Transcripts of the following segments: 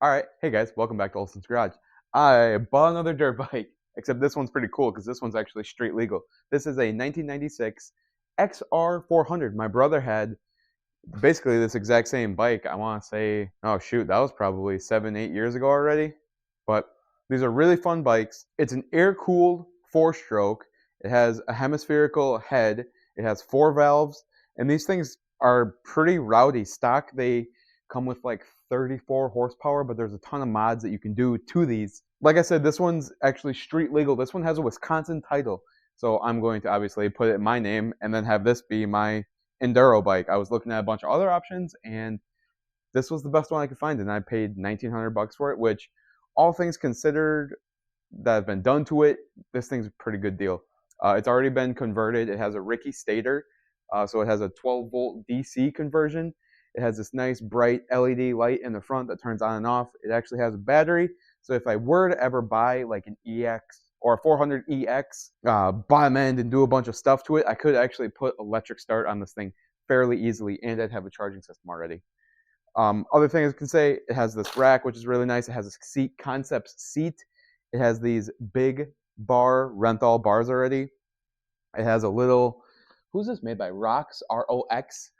All right, hey guys, welcome back to Olson's Garage. I bought another dirt bike, except this one's pretty cool because this one's actually street legal. This is a 1996 XR400. My brother had basically this exact same bike. I want to say, oh shoot, that was probably 7, 8 years ago already. But these are really fun bikes. It's an air-cooled 4-stroke. It has a hemispherical head. It has 4 valves, and these things are pretty rowdy. Stock, they come with like 34 horsepower, but there's a ton of mods that you can do to these. Like I said, this one's actually street legal. This one has a Wisconsin title. So I'm going to obviously put it in my name and then have this be my enduro bike. I was looking at a bunch of other options and this was the best one I could find, and I paid $1,900 for it, which all things considered that have been done to it, this thing's a pretty good deal. It's already been converted. It has a Ricky stator, so it has a 12-volt DC conversion. It has this nice bright LED light in the front that turns on and off. It actually has a battery, so if I were to ever buy like an EX or a 400EX, bottom end and do a bunch of stuff to it, I could actually put electric start on this thing fairly easily, and I'd have a charging system already. Other things I can say, it has this rack, which is really nice. It has a seat, Concepts seat. It has these big bar Renthal bars already. It has a little, who's this made by? Rox, R-O-X,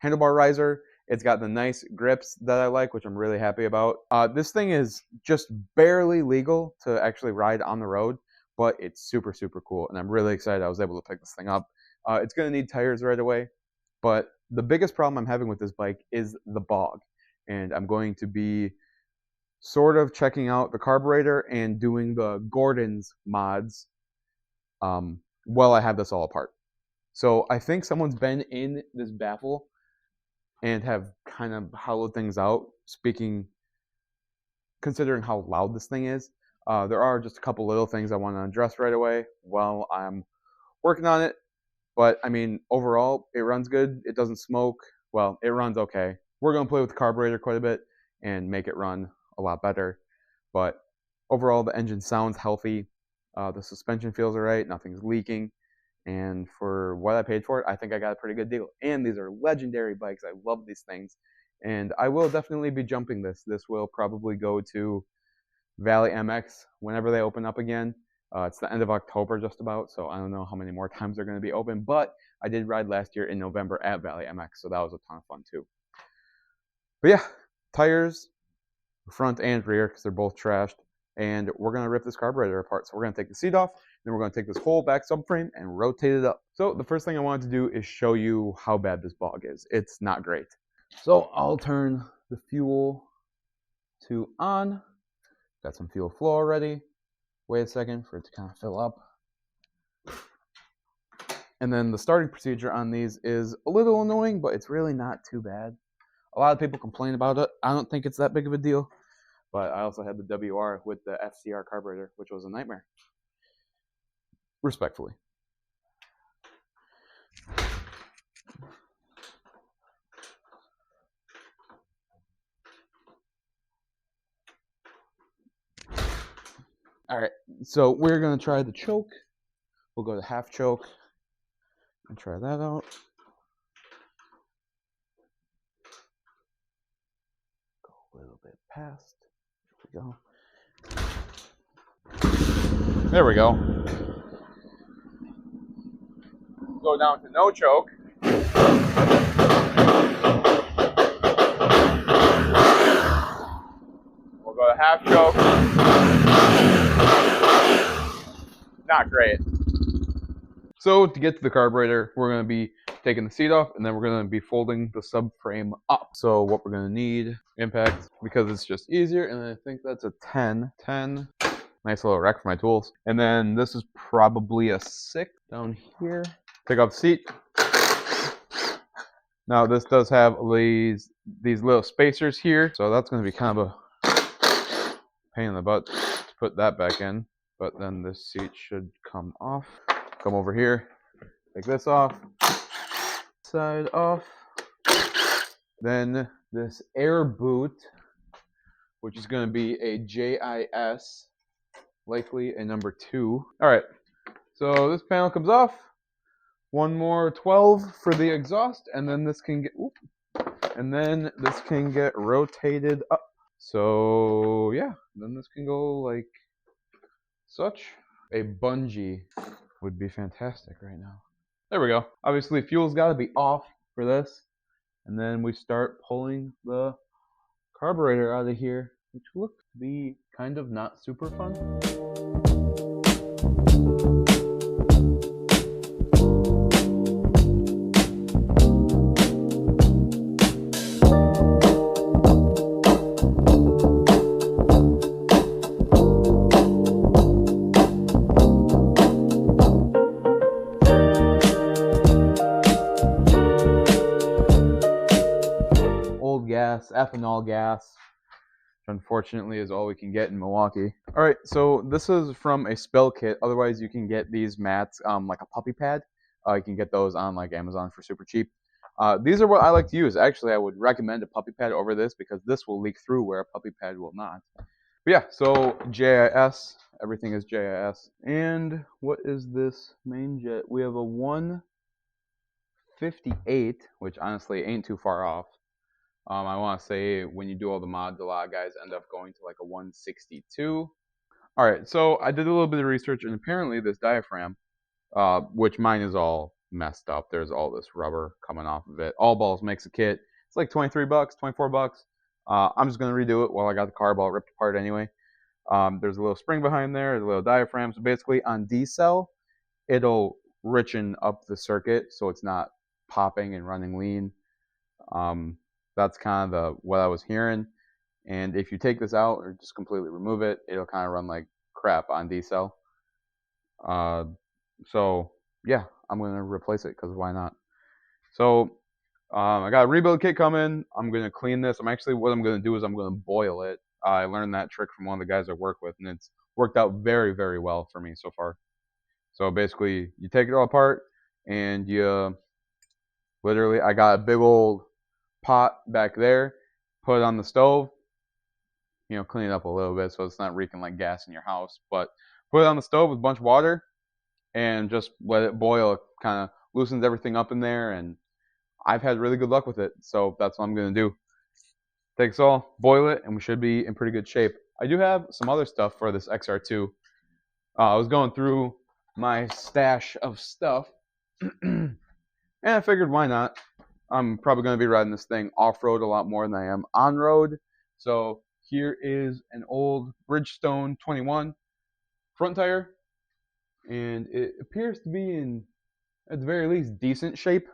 handlebar riser. It's got the nice grips that I like, which I'm really happy about. This thing is just barely legal to actually ride on the road, but it's super, super cool, and I'm really excited I was able to pick this thing up. It's going to need tires right away, but the biggest problem I'm having with this bike is the bog, and I'm going to be sort of checking out the carburetor and doing the Gordon's mods while I have this all apart. So I think someone's been in this baffle and have kind of hollowed things out, considering how loud this thing is. There are just a couple little things I want to address right away while I'm working on it. But, I mean, overall, it runs good. It doesn't smoke. Well, it runs okay. We're going to play with the carburetor quite a bit and make it run a lot better. But overall, the engine sounds healthy. The suspension feels all right. Nothing's leaking. And for what I paid for it, I think I got a pretty good deal. And these are legendary bikes. I love these things. And I will definitely be jumping this. This will probably go to Valley MX whenever they open up again. It's the end of October just about, so I don't know how many more times they're going to be open. But I did ride last year in November at Valley MX, so that was a ton of fun too. But yeah, tires, front and rear, because they're both trashed. And we're going to rip this carburetor apart. So we're going to take the seat off, then we're going to take this whole back subframe and rotate it up. So the first thing I wanted to do is show you how bad this bog is. It's not great. So I'll turn the fuel to on. Got some fuel flow already. Wait a second for it to kind of fill up. And then the starting procedure on these is a little annoying, but it's really not too bad. A lot of people complain about it. I don't think it's that big of a deal. But I also had the WR with the FCR carburetor, which was a nightmare. Respectfully. All right, so we're going to try the choke. We'll go to half choke and try that out. Go a little bit past. There we go. There we go. Go down to no choke. We'll go to half choke. Not great. So to get to the carburetor, we're going to be taking the seat off, and then we're going to be folding the subframe up. So what we're going to need, impact, because it's just easier, and I think that's a 10. Nice little rack for my tools. And then this is probably a 6 down here. Take off the seat. Now this does have these little spacers here, so that's going to be kind of a pain in the butt to put that back in. But then this seat should come off. Come over here, take this off, side off. Then this air boot, which is going to be a JIS, likely a number 2. All right, so this panel comes off. One more 12 for the exhaust, and then this can get rotated up. So yeah, then this can go like such. A bungee would be fantastic right now. There we go. Obviously, fuel's got to be off for this. And then we start pulling the carburetor out of here, which looks to be kind of not super fun. Old gas, ethanol gas, which unfortunately is all we can get in Milwaukee. All right, so this is from a spill kit. Otherwise, you can get these mats like a puppy pad. You can get those on like Amazon for super cheap. These are what I like to use. Actually, I would recommend a puppy pad over this because this will leak through where a puppy pad will not. But yeah, so JIS, everything is JIS. And what is this main jet? We have a 158, which honestly ain't too far off. I want to say when you do all the mods, a lot of guys end up going to like a 162. All right, so I did a little bit of research, and apparently this diaphragm, which mine is all messed up. There's all this rubber coming off of it. All Balls makes a kit. It's like 23 bucks, 24 bucks. I'm just going to redo it while I got the carb all ripped apart anyway. There's a little spring behind there, a little diaphragm. So basically on D-cell, it'll richen up the circuit so it's not popping and running lean. That's kind of what I was hearing. And if you take this out or just completely remove it, it'll kind of run like crap on D-cell. So yeah, I'm going to replace it because why not? So I got a rebuild kit coming. I'm going to clean this. What I'm going to do is I'm going to boil it. I learned that trick from one of the guys I work with, and it's worked out very, very well for me so far. So basically, you take it all apart, and you literally, I got a big old pot back there, put it on the stove, clean it up a little bit so it's not reeking like gas in your house. But put it on the stove with a bunch of water and just let it boil. It kind of loosens everything up in there, and I've had really good luck with it. So that's what I'm going to do. Take this all, boil it, and we should be in pretty good shape. I do have some other stuff for this XR2. I was going through my stash of stuff, and I figured why not? I'm probably going to be riding this thing off-road a lot more than I am on-road. So here is an old Bridgestone 21 front tire, and it appears to be in, at the very least, decent shape.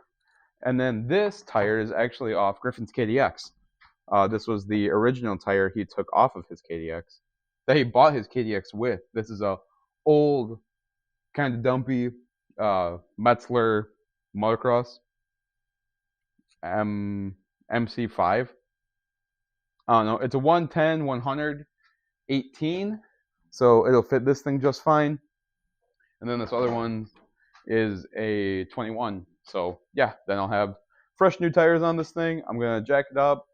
And then this tire is actually off Griffin's KDX. This was the original tire he took off of his KDX that he bought his KDX with. This is a old, kind of dumpy Metzler motocross MC5. I don't know. It's a 110, 100, 18. So it'll fit this thing just fine. And then this other one is a 21. So yeah, then I'll have fresh new tires on this thing. I'm going to jack it up.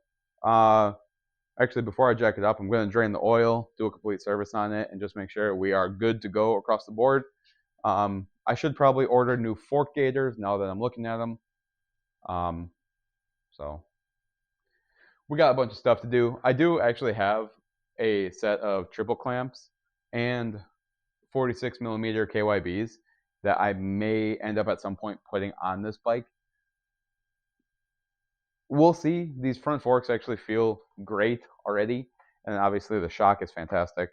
Actually, before I jack it up, I'm going to drain the oil, do a complete service on it, and just make sure we are good to go across the board. I should probably order new fork gators now that I'm looking at them. So we got a bunch of stuff to do. I do actually have a set of triple clamps and 46 millimeter KYBs that I may end up at some point putting on this bike. We'll see. These front forks actually feel great already, and obviously the shock is fantastic.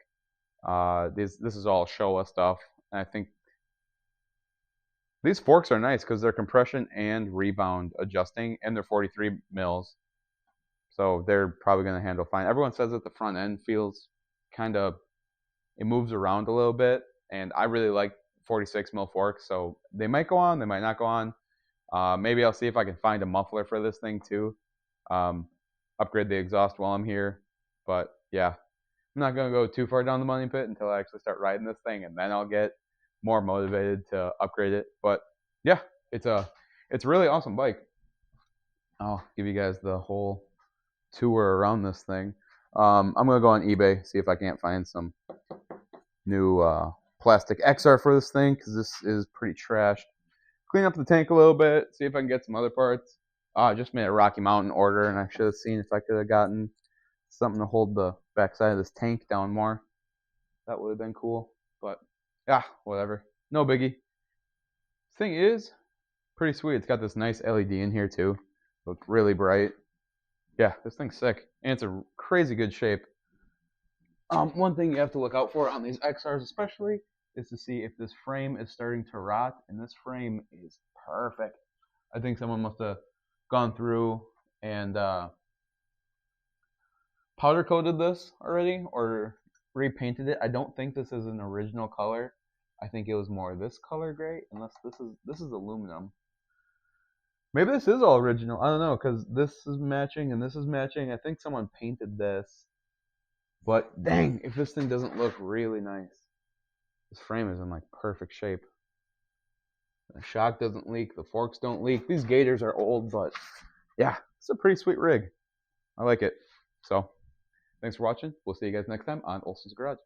This is all Showa stuff, and I think these forks are nice because they're compression and rebound adjusting, and they're 43 mils, so they're probably going to handle fine. Everyone says that the front end feels kind of, it moves around a little bit, and I really like 46 mil forks, so they might go on, they might not go on. Maybe I'll see if I can find a muffler for this thing too. Upgrade the exhaust while I'm here. But yeah, I'm not going to go too far down the money pit until I actually start riding this thing, and then I'll get more motivated to upgrade it. But yeah, it's a really awesome bike. I'll give you guys the whole tour around this thing. I'm going to go on eBay, see if I can't find some new plastic XR for this thing, because this is pretty trashed. Clean up the tank a little bit, see if I can get some other parts. I just made a Rocky Mountain order, and I should have seen if I could have gotten something to hold the backside of this tank down more. That would have been cool, but yeah, whatever. No biggie. Thing is, pretty sweet. It's got this nice LED in here too. So it's really bright. Yeah, this thing's sick. And it's a crazy good shape. One thing you have to look out for on these XRs especially is to see if this frame is starting to rot, and this frame is perfect. I think someone must have gone through and powder coated this already or repainted it. I don't think this is an original color. I think it was more this color gray, unless this is aluminum. Maybe this is all original. I don't know, because this is matching and this is matching. I think someone painted this. But dang, if this thing doesn't look really nice. This frame is in like perfect shape. The shock doesn't leak. The forks don't leak. These gators are old, but yeah, it's a pretty sweet rig. I like it. So, thanks for watching. We'll see you guys next time on Olson's Garage.